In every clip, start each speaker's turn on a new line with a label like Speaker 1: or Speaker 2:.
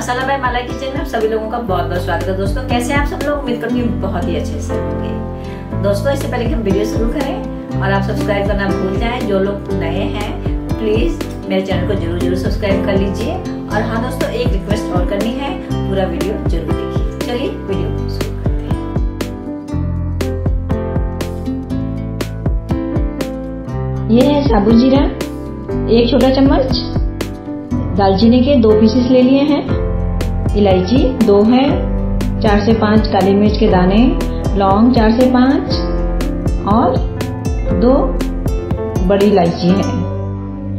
Speaker 1: मसाला bye माला kitchen में आप सभी लोगों का बहुत बहुत स्वागत है। दोस्तों कैसे हैं आप सब लोग? उम्मीद करूंगी बहुत ही अच्छे से होंगे। दोस्तों इससे पहले कि हम वीडियो शुरू करें और आप सब्सक्राइब करना भूल जाएं, जो लोग नए हैं प्लीज मेरे चैनल को जरूर सब्सक्राइब कर लीजिए। और हाँ दोस्तों, एक रिक्वेस्ट और करनी है, पूरा वीडियो जरूर देखिए। चलिए वीडियो शुरू करते हैं।
Speaker 2: ये है साबुत जीरा 1 छोटा चम्मच, दालचीनी के 2 पीसेस ले लिए हैं, इलायची 2 है, 4 से 5 काली मिर्च के दाने, लौंग 4 से 5 और 2 बड़ी इलायची है।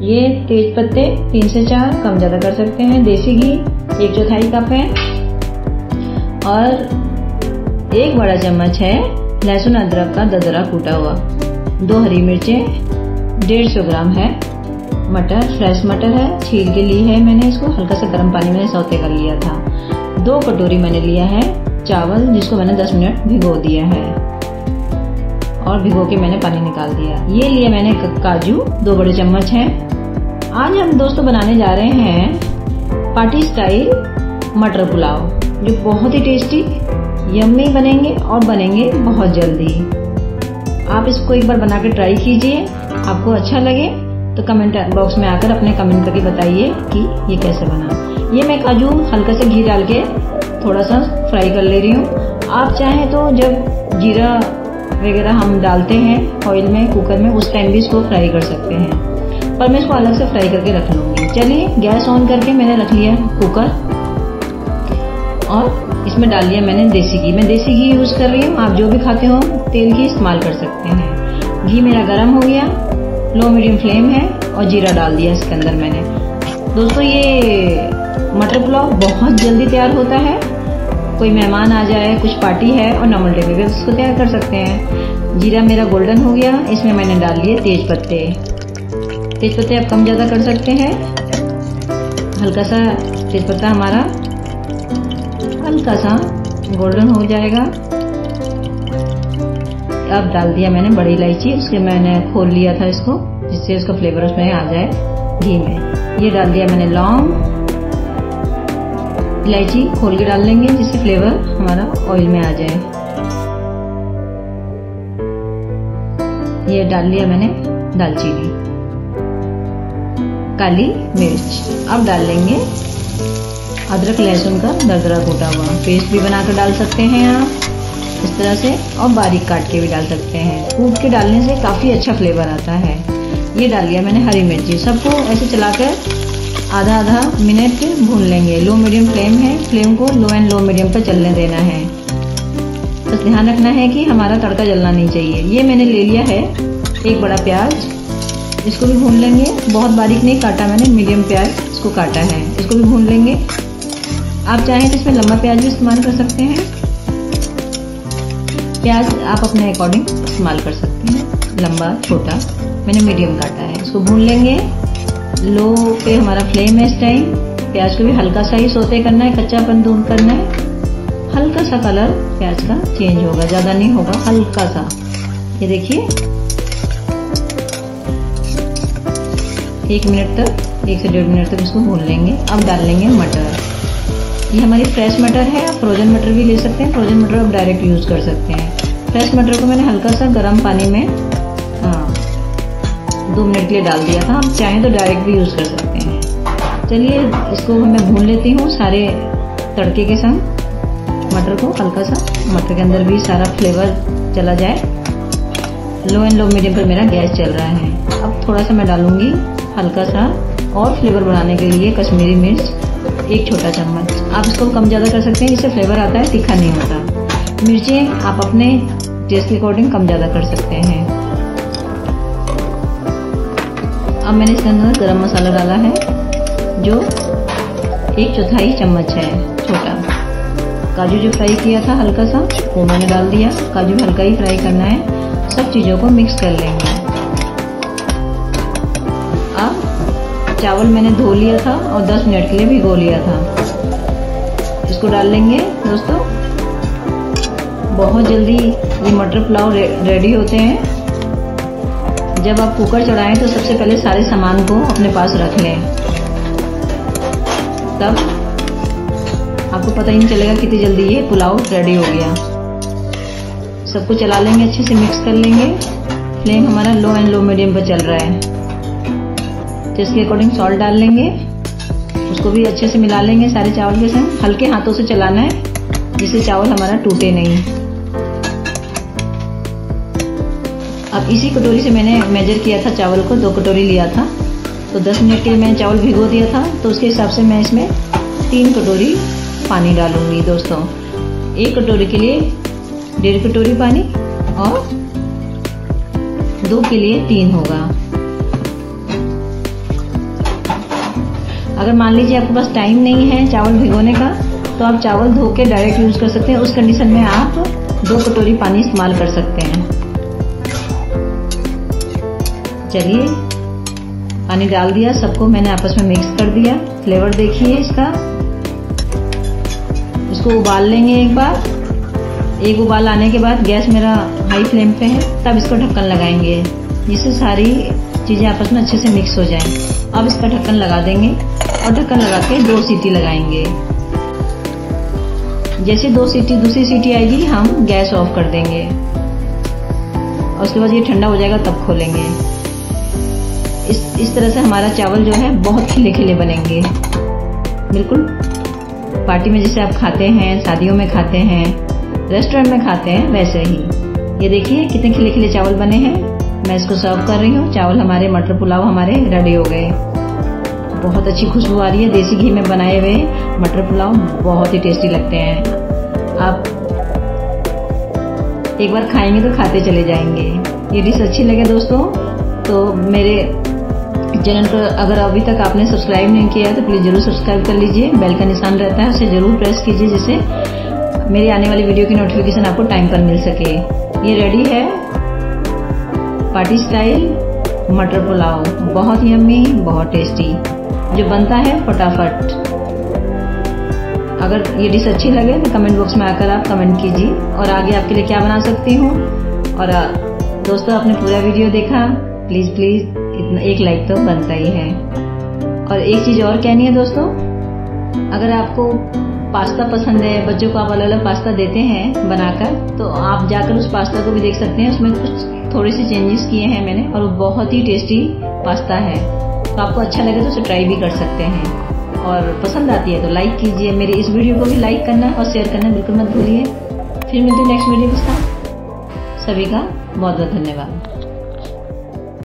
Speaker 2: ये तेज पत्ते 3 से 4, कम ज़्यादा कर सकते हैं। देसी घी 1/4 कप है और 1 बड़ा चम्मच है लहसुन अदरक का दरदरा कूटा हुआ, 2 हरी मिर्चें, 150 ग्राम है। मटर फ्रेश मटर है, छील के ली है मैंने इसको, हल्का सा गर्म पानी में सौते कर लिया था। 2 कटोरी मैंने लिया है चावल, जिसको मैंने 10 मिनट भिगो दिया है और भिगो के मैंने पानी निकाल दिया। ये लिए मैंने काजू 2 बड़े चम्मच हैं। आज हम दोस्तों बनाने जा रहे हैं पार्टी स्टाइल मटर पुलाव, जो बहुत ही टेस्टी यम्मी बनेंगे और बनेंगे बहुत जल्दी। आप इसको एक बार बना के ट्राई कीजिए, आपको अच्छा लगे तो कमेंट बॉक्स में आकर अपने कमेंट करके बताइए कि ये कैसे बना। ये मैं काजू हल्का सा घी डाल के थोड़ा सा फ्राई कर ले रही हूँ। आप चाहें तो जब जीरा वगैरह हम डालते हैं ऑयल में कुकर में, उस टाइम भी इसको फ्राई कर सकते हैं, पर मैं इसको अलग से फ्राई करके रख लूँगी। चलिए गैस ऑन करके मैंने रख लिया कुकर और इसमें डाल लिया मैंने देसी घी। मैं देसी घी यूज़ कर रही हूँ, आप जो भी खाते हो तेल घी इस्तेमाल कर सकते हैं। घी मेरा गर्म हो गया, लो मीडियम फ्लेम है और जीरा डाल दिया इसके अंदर मैंने। दोस्तों ये मटर पुलाव बहुत जल्दी तैयार होता है, कोई मेहमान आ जाए, कुछ पार्टी है और नॉर्मल डे में भी इसको तैयार कर सकते हैं। जीरा मेरा गोल्डन हो गया, इसमें मैंने डाल लिए तेज पत्ते। तेज पत्ते आप कम ज़्यादा कर सकते हैं। हल्का सा तेज पत्ता हमारा हल्का सा गोल्डन हो जाएगा। अब डाल दिया मैंने बड़ी इलायची, उसके मैंने खोल लिया था इसको, जिससे उसका फ्लेवर उसमें आ जाए घी में। ये डाल दिया मैंने लौंग, इलायची खोल के डाल लेंगे जिससे फ्लेवर हमारा ऑयल में आ जाए। ये डाल लिया मैंने दालचीनी, काली मिर्च। अब डाल लेंगे अदरक लहसुन का दरदरा कूटा हुआ, पेस्ट भी बनाकर डाल सकते हैं आप इस तरह से, और बारीक काट के भी डाल सकते हैं। कूट के डालने से काफ़ी अच्छा फ्लेवर आता है। ये डाल लिया मैंने हरी मिर्ची। सबको ऐसे चलाकर आधा मिनट भून लेंगे। लो मीडियम फ्लेम है, फ्लेम को लो एंड लो मीडियम पर चलने देना है। बस ध्यान रखना है कि हमारा तड़का जलना नहीं चाहिए। ये मैंने ले लिया है 1 बड़ा प्याज, इसको भी भून लेंगे। बहुत बारीक नहीं काटा मैंने, मीडियम प्याज इसको काटा है, इसको भी भून लेंगे। आप चाहें तो इसमें लंबा प्याज भी इस्तेमाल कर सकते हैं। प्याज आप अपने अकॉर्डिंग इस्तेमाल कर सकते हैं, लंबा छोटा, मैंने मीडियम काटा है। इसको भून लेंगे। लो पे हमारा फ्लेम है इस टाइम। प्याज को भी हल्का सा ही सौते करना है, कच्चापन दूर करना है। हल्का सा कलर प्याज का चेंज होगा, ज़्यादा नहीं होगा, हल्का सा। ये देखिए 1 मिनट तक, 1 से 1.5 मिनट तक इसको भून लेंगे। अब डाल लेंगे मटर। ये हमारी फ्रेश मटर है, आप फ्रोजन मटर भी ले सकते हैं। फ्रोजन मटर आप डायरेक्ट यूज़ कर सकते हैं। फ्रेश मटर को मैंने हल्का सा गर्म पानी में 2 मिनट के लिए डाल दिया था। आप चाहें तो डायरेक्ट भी यूज़ कर सकते हैं। चलिए इसको मैं भून लेती हूँ सारे तड़के के संग। मटर को हल्का सा, मटर के अंदर भी सारा फ्लेवर चला जाए। लो एंड लो मीडियम पर मेरा गैस चल रहा है। अब थोड़ा सा मैं डालूंगी हल्का सा और फ्लेवर बनाने के लिए कश्मीरी मिर्च 1 छोटा चम्मच। आप इसको कम ज़्यादा कर सकते हैं, इससे फ्लेवर आता है, तीखा नहीं होता। मिर्चें आप अपने टेस्ट के अकॉर्डिंग कम ज़्यादा कर सकते हैं। अब मैंने इसके अंदर गरम मसाला डाला है, जो 1/4 चम्मच है छोटा। काजू जो फ्राई किया था हल्का सा, वो मैंने डाल दिया। काजू हल्का ही फ्राई करना है। सब चीज़ों को मिक्स कर लेंगे। अब चावल मैंने धो लिया था और 10 मिनट के लिए भिगो लिया था, इसको डाल लेंगे। दोस्तों बहुत जल्दी ये मटर पुलाव रेडी होते हैं। जब आप कुकर चढ़ाएं तो सबसे पहले सारे सामान को अपने पास रख लें, तब आपको पता ही नहीं चलेगा कितनी जल्दी ये पुलाव रेडी हो गया। सबको चला लेंगे, अच्छे से मिक्स कर लेंगे। फ्लेम हमारा लो एंड लो मीडियम पर चल रहा है। तो इसके अकॉर्डिंग सॉल्ट डाल लेंगे, उसको भी अच्छे से मिला लेंगे सारे चावल के संग। हल्के हाथों से चलाना है जिससे चावल हमारा टूटे नहीं। अब इसी कटोरी से मैंने मेजर किया था चावल को, 2 कटोरी लिया था। तो 10 मिनट के लिए मैंने चावल भिगो दिया था, तो उसके हिसाब से मैं इसमें 3 कटोरी पानी डालूंगी दोस्तों। 1 कटोरी के लिए 1.5 कटोरी पानी और 2 के लिए 3 होगा। अगर मान लीजिए आपके पास टाइम नहीं है चावल भिगोने का, तो आप चावल धो के डायरेक्ट यूज कर सकते हैं। उस कंडीशन में आप 2 कटोरी पानी इस्तेमाल कर सकते हैं। चलिए पानी डाल दिया, सबको मैंने आपस में मिक्स कर दिया। फ्लेवर देखिए इसका। इसको उबाल लेंगे एक बार। एक उबाल आने के बाद गैस मेरा हाई फ्लेम पे है, तब इसको ढक्कन लगाएंगे जिससे सारी चीजें आपस में अच्छे से मिक्स हो जाएं। अब इसका ढक्कन लगा देंगे और ढक्कन लगा के 2 सीटी लगाएंगे। जैसे 2 सीटी दूसरी सीटी आएगी हम गैस ऑफ कर देंगे और उसके बाद ये ठंडा हो जाएगा तब खोलेंगे। इस तरह से हमारा चावल जो है बहुत खिले खिले बनेंगे, बिल्कुल पार्टी में जैसे आप खाते हैं, शादियों में खाते हैं, रेस्टोरेंट में खाते हैं, वैसे ही। ये देखिए कितने खिले खिले चावल बने हैं। मैं इसको सर्व कर रही हूँ। चावल हमारे मटर पुलाव हमारे रेडी हो गए। बहुत अच्छी खुशबू आ रही है। देसी घी में बनाए हुए मटर पुलाव बहुत ही टेस्टी लगते हैं। आप एक बार खाएंगे तो खाते चले जाएंगे। ये डिश अच्छी लगे दोस्तों तो मेरे चैनल को अगर अभी तक आपने सब्सक्राइब नहीं किया है तो प्लीज़ जरूर सब्सक्राइब कर लीजिए। बेल का निशान रहता है, उसे जरूर प्रेस कीजिए जिससे मेरी आने वाली वीडियो की नोटिफिकेशन आपको टाइम पर मिल सके। ये रेडी है पार्टी स्टाइल मटर पुलाव, बहुत यम्मी, बहुत टेस्टी, जो बनता है फटाफट। अगर ये डिश अच्छी लगे तो कमेंट बॉक्स में आकर आप कमेंट कीजिए और आगे आपके लिए क्या बना सकती हूँ। और दोस्तों आपने पूरा वीडियो देखा, प्लीज़ इतना एक लाइक तो बनता ही है। और एक चीज़ और कहनी है दोस्तों, अगर आपको पास्ता पसंद है, बच्चों को आप अलग अलग पास्ता देते हैं बनाकर, तो आप जाकर उस पास्ता को भी देख सकते हैं। उसमें कुछ थोड़े से चेंजेस किए हैं मैंने और वो बहुत ही टेस्टी पास्ता है। तो आपको अच्छा लगे तो उसे ट्राई भी कर सकते हैं। और पसंद आती है तो लाइक कीजिए। मेरी इस वीडियो को भी लाइक करना और शेयर करना बिल्कुल मत भूलिए। फिर मिलते हैं नेक्स्ट वीडियो के साथ। सभी का बहुत बहुत धन्यवाद।